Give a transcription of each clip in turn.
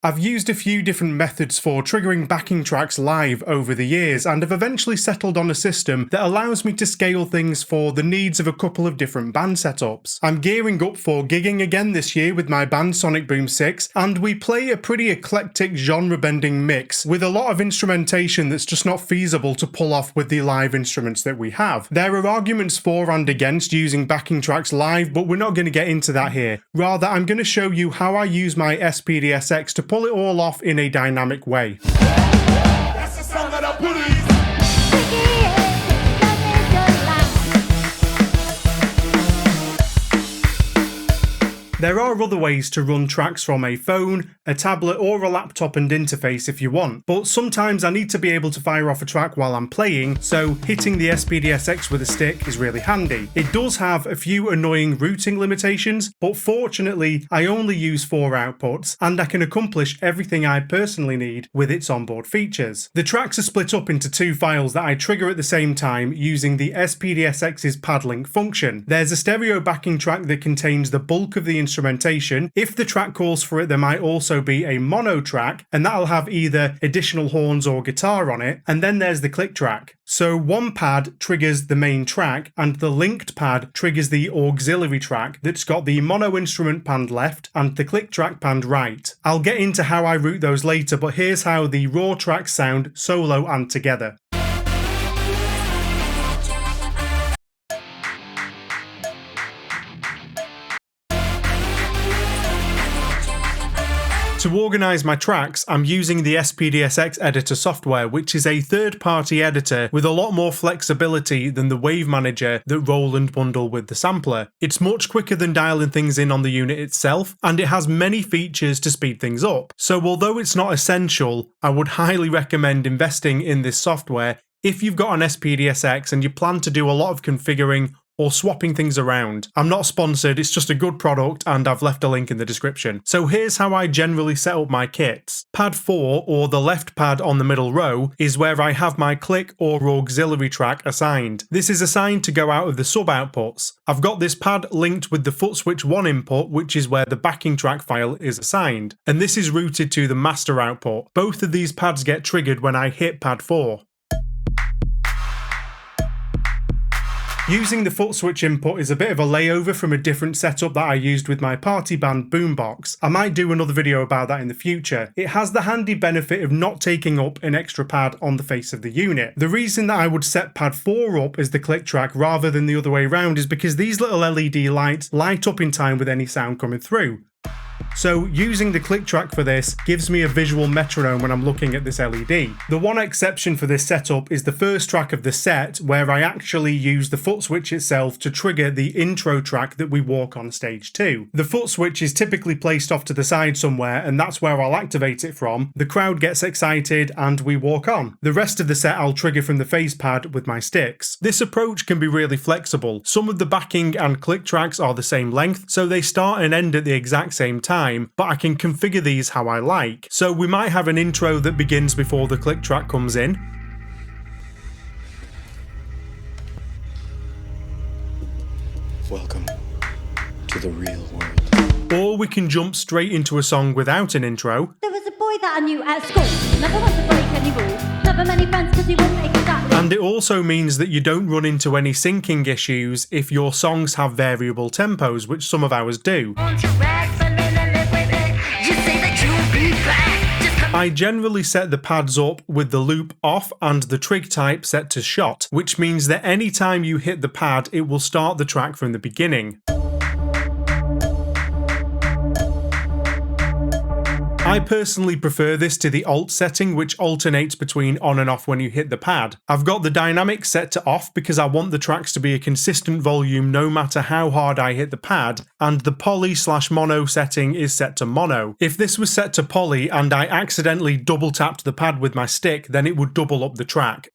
I've used a few different methods for triggering backing tracks live over the years and have eventually settled on a system that allows me to scale things for the needs of a couple of different band setups. I'm gearing up for gigging again this year with my band Sonic Boom 6, and we play a pretty eclectic genre-bending mix with a lot of instrumentation that's just not feasible to pull off with the live instruments that we have. There are arguments for and against using backing tracks live, but we're not going to get into that here. Rather, I'm going to show you how I use my SPD-SX to pull it all off in a dynamic way. That's the song of the police. There are other ways to run tracks from a phone, a tablet or a laptop and interface if you want, but sometimes I need to be able to fire off a track while I'm playing, so hitting the SPD-SX with a stick is really handy. It does have a few annoying routing limitations, but fortunately I only use 4 outputs and I can accomplish everything I personally need with its onboard features. The tracks are split up into 2 files that I trigger at the same time using the SPD-SX's pad link function. There's a stereo backing track that contains the bulk of the instrumentation. If the track calls for it, there might also be a mono track, and that'll have either additional horns or guitar on it, and then there's the click track. So one pad triggers the main track, and the linked pad triggers the auxiliary track that's got the mono instrument panned left and the click track panned right. I'll get into how I route those later, but here's how the raw tracks sound solo and together. To organise my tracks, I'm using the SPD-SX editor software, which is a third-party editor with a lot more flexibility than the Wave Manager that Roland bundle with the sampler. It's much quicker than dialing things in on the unit itself, and it has many features to speed things up. So although it's not essential, I would highly recommend investing in this software if you've got an SPD-SX and you plan to do a lot of configuring or swapping things around. I'm not sponsored, it's just a good product and I've left a link in the description. So here's how I generally set up my kits. Pad 4, or the left pad on the middle row, is where I have my click or auxiliary track assigned. This is assigned to go out of the sub outputs. I've got this pad linked with the foot switch 1 input, which is where the backing track file is assigned. And this is routed to the master output. Both of these pads get triggered when I hit pad 4. Using the foot switch input is a bit of a layover from a different setup that I used with my party band boombox. I might do another video about that in the future. It has the handy benefit of not taking up an extra pad on the face of the unit. The reason that I would set pad 4 up as the click track rather than the other way around is because these little LED lights light up in time with any sound coming through. So using the click track for this gives me a visual metronome when I'm looking at this LED. The one exception for this setup is the first track of the set, where I actually use the foot switch itself to trigger the intro track that we walk on stage 2. The foot switch is typically placed off to the side somewhere, and that's where I'll activate it from. The crowd gets excited and we walk on. The rest of the set I'll trigger from the face pad with my sticks. This approach can be really flexible. Some of the backing and click tracks are the same length, so they start and end at the exact same time, but I can configure these how I like. So we might have an intro that begins before the click track comes in. Welcome to the real world. Or we can jump straight into a song without an intro. There was a boy that I knew at school, never wanted to break any rules, never many friends because he wouldn't make it that. And it also means that you don't run into any syncing issues if your songs have variable tempos, which some of ours do. I generally set the pads up with the loop off and the trig type set to shot, which means that any time you hit the pad, it will start the track from the beginning. I personally prefer this to the alt setting, which alternates between on and off when you hit the pad. I've got the dynamic set to off because I want the tracks to be a consistent volume no matter how hard I hit the pad, and the poly/mono setting is set to mono. If this was set to poly and I accidentally double tapped the pad with my stick, then it would double up the track.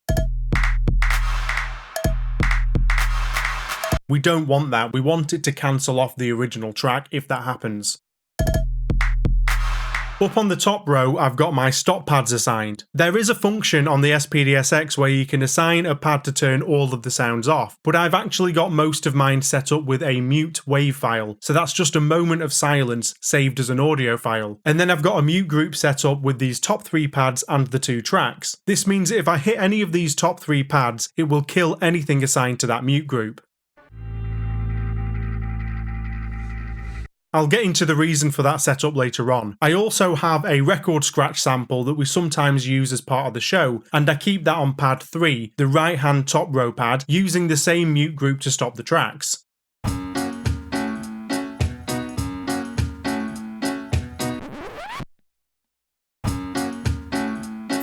We don't want that, we want it to cancel off the original track if that happens. Up on the top row, I've got my stop pads assigned. There is a function on the SPD-SX where you can assign a pad to turn all of the sounds off, but I've actually got most of mine set up with a mute wave file, so that's just a moment of silence saved as an audio file. And then I've got a mute group set up with these top 3 pads and the 2 tracks. This means that if I hit any of these top 3 pads, it will kill anything assigned to that mute group. I'll get into the reason for that setup later on. I also have a record scratch sample that we sometimes use as part of the show, and I keep that on pad 3, the right hand top row pad, using the same mute group to stop the tracks.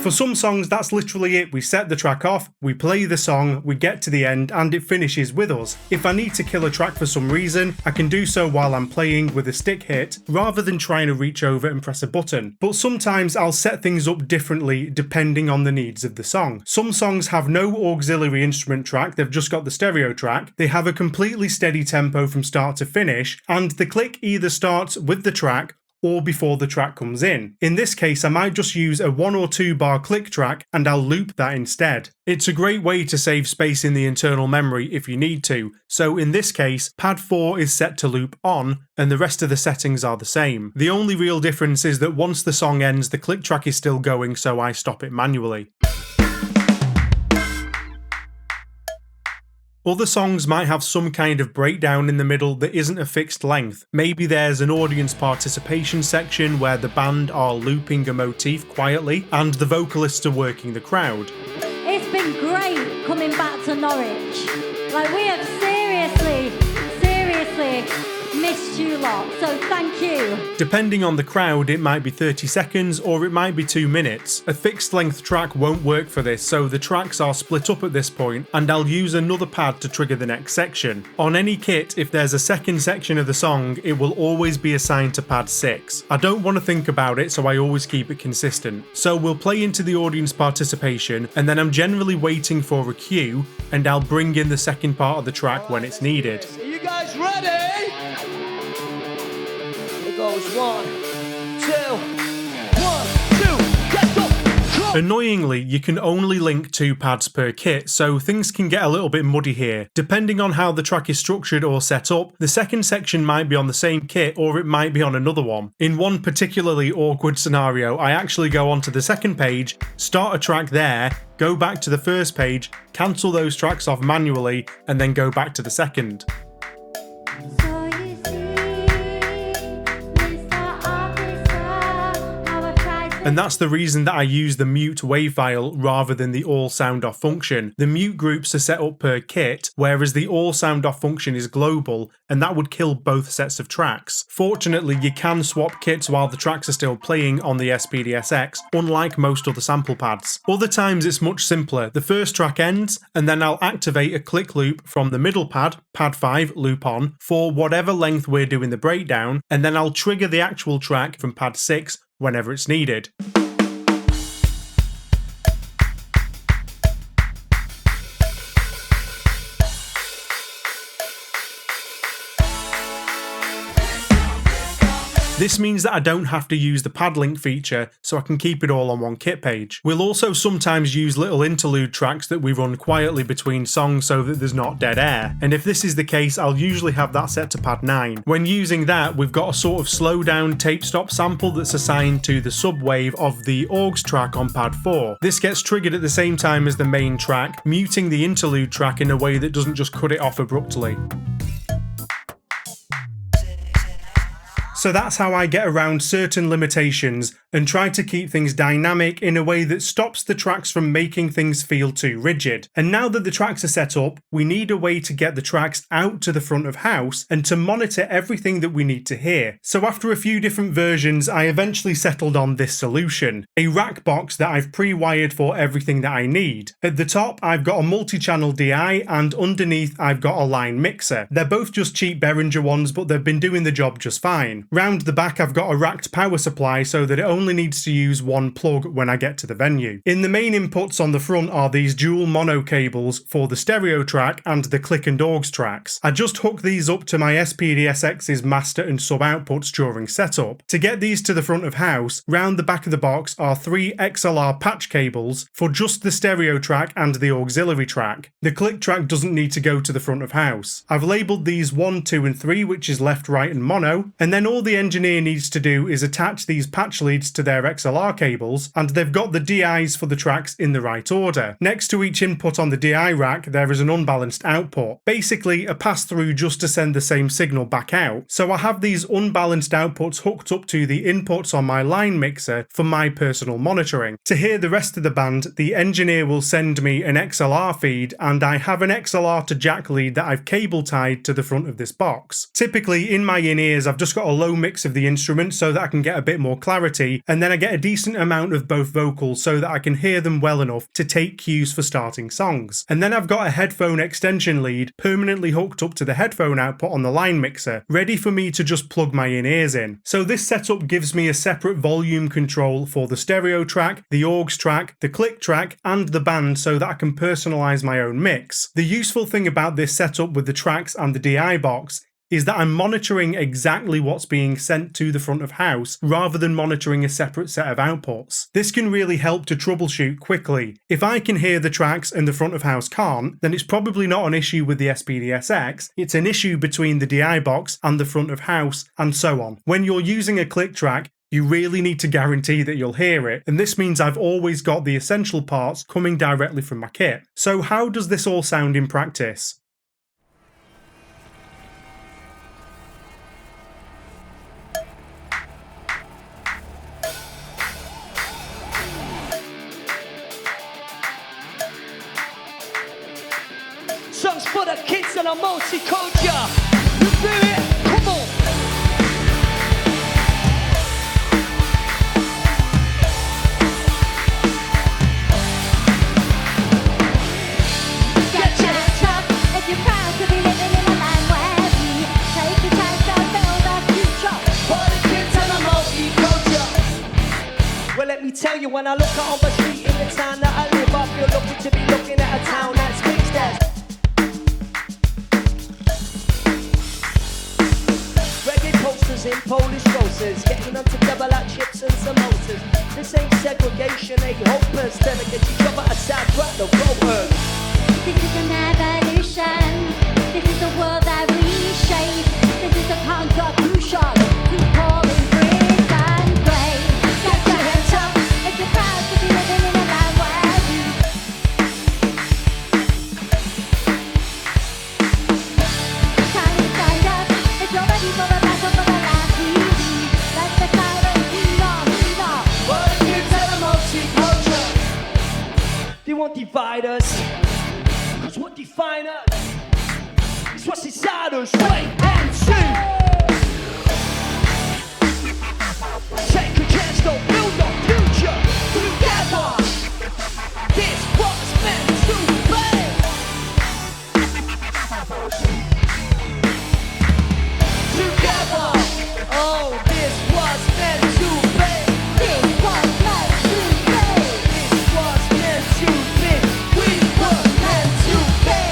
For some songs, that's literally it. We set the track off, we play the song, we get to the end, and it finishes with us. If I need to kill a track for some reason, I can do so while I'm playing with a stick hit, rather than trying to reach over and press a button. But sometimes I'll set things up differently depending on the needs of the song. Some songs have no auxiliary instrument track, they've just got the stereo track, they have a completely steady tempo from start to finish, and the click either starts with the track or before the track comes in. In this case, I might just use a 1 or 2 bar click track and I'll loop that instead. It's a great way to save space in the internal memory if you need to, so in this case, pad 4 is set to loop on and the rest of the settings are the same. The only real difference is that once the song ends, the click track is still going, so I stop it manually. Other songs might have some kind of breakdown in the middle that isn't a fixed length. Maybe there's an audience participation section where the band are looping a motif quietly and the vocalists are working the crowd. It's been great coming back to Norwich. Like, we have seriously missed you lot, so thank you. Depending on the crowd, it might be 30 seconds or it might be 2 minutes. A fixed length track won't work for this, so the tracks are split up at this point, and I'll use another pad to trigger the next section. On any kit, if there's a second section of the song, it will always be assigned to pad 6. I don't want to think about it, so I always keep it consistent. So we'll play into the audience participation, and then I'm generally waiting for a cue, and I'll bring in the second part of the track when it's needed. Are you guys ready? It goes 1, 2, 1, 2, let's go! Annoyingly, you can only link 2 pads per kit, so things can get a little bit muddy here. Depending on how the track is structured or set up, the second section might be on the same kit or it might be on another one. In one particularly awkward scenario, I actually go onto the second page, start a track there, go back to the first page, cancel those tracks off manually, and then go back to the second. So you see, Mr. Officer, how I've tried to... And that's the reason that I use the mute wave file rather than the all sound off function. The mute groups are set up per kit, whereas the all sound off function is global, and that would kill both sets of tracks. Fortunately, you can swap kits while the tracks are still playing on the SPD-SX, unlike most other sample pads. Other times it's much simpler. The first track ends, and then I'll activate a click loop from the middle pad, pad 5, loop on, for whatever length we're doing the breakdown, and then I'll trigger the actual track from pad 6 whenever it's needed. This means that I don't have to use the pad link feature, so I can keep it all on one kit page. We'll also sometimes use little interlude tracks that we run quietly between songs so that there's not dead air, and if this is the case, I'll usually have that set to pad 9. When using that, we've got a sort of slow down tape stop sample that's assigned to the subwave of the aux track on pad 4. This gets triggered at the same time as the main track, muting the interlude track in a way that doesn't just cut it off abruptly. So that's how I get around certain limitations and try to keep things dynamic in a way that stops the tracks from making things feel too rigid. And now that the tracks are set up, we need a way to get the tracks out to the front of house and to monitor everything that we need to hear. So after a few different versions, I eventually settled on this solution. A rack box that I've pre-wired for everything that I need. At the top, I've got a multi-channel DI, and underneath I've got a line mixer. They're both just cheap Behringer ones, but they've been doing the job just fine. Round the back I've got a racked power supply so that it only needs to use one plug when I get to the venue. In the main inputs on the front are these dual mono cables for the stereo track and the click and aux tracks. I just hook these up to my SPD-SX's master and sub outputs during setup. To get these to the front of house, round the back of the box are 3 XLR patch cables for just the stereo track and the auxiliary track. The click track doesn't need to go to the front of house. I've labelled these 1, 2 and 3, which is left, right and mono, and then all the engineer needs to do is attach these patch leads to their XLR cables, and they've got the DIs for the tracks in the right order. Next to each input on the DI rack there is an unbalanced output, basically a pass-through just to send the same signal back out. So I have these unbalanced outputs hooked up to the inputs on my line mixer for my personal monitoring. To hear the rest of the band, the engineer will send me an XLR feed, and I have an XLR to jack lead that I've cable tied to the front of this box. Typically in my in-ears I've just got a low mix of the instrument so that I can get a bit more clarity, and then I get a decent amount of both vocals so that I can hear them well enough to take cues for starting songs. And then I've got a headphone extension lead permanently hooked up to the headphone output on the line mixer, ready for me to just plug my in-ears in. So this setup gives me a separate volume control for the stereo track, the aux track, the click track and the band so that I can personalise my own mix. The useful thing about this setup with the tracks and the DI box is that I'm monitoring exactly what's being sent to the front of house rather than monitoring a separate set of outputs. This can really help to troubleshoot quickly. If I can hear the tracks and the front of house can't, then it's probably not an issue with the SPD-SX, it's an issue between the DI box and the front of house, and so on. When you're using a click track, you really need to guarantee that you'll hear it, and this means I've always got the essential parts coming directly from my kit. So how does this all sound in practice? Songs for the kids and a multi-culture. You feel it? Come on. Get your hands up if you're proud to be living in a land where we take a chance to build our future. For the kids and a multi-culture. Well, let me tell you, when I look out on the street in the town that I live, I feel lucky to be looking at a town that speaks that. In Polish roses, getting them together like chips and samosas. This ain't segregation, ain't hopeless. Then I get each other aside, right the rovers. This is an evolution. This is the world that we shape. This is a contribution to calling brave and brave. Get your hands up if you're proud to be living in a land where you time to stand up if you're ready for a battle for the land we lead. Let the tyrant lead on, lead on. For the kids and a multi-culture. They won't divide us, 'cause what define us is what's inside us. Wait and see. Take a chance, go build your future together. This was meant to be. Together. Oh, this was meant to be. This was meant to be. This was meant to be. We were meant to be.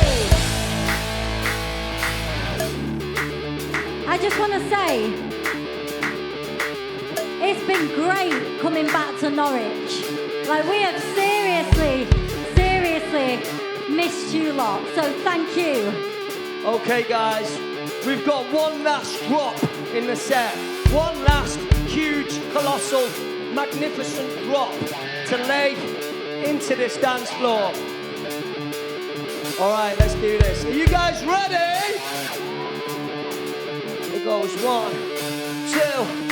I just want to say, it's been great coming back to Norwich. Like, we have seriously missed you lot, so thank you. Okay, guys, we've got one last drop in the set. One last huge, colossal, magnificent drop to lay into this dance floor. All right, let's do this. Are you guys ready? It goes 1, 2.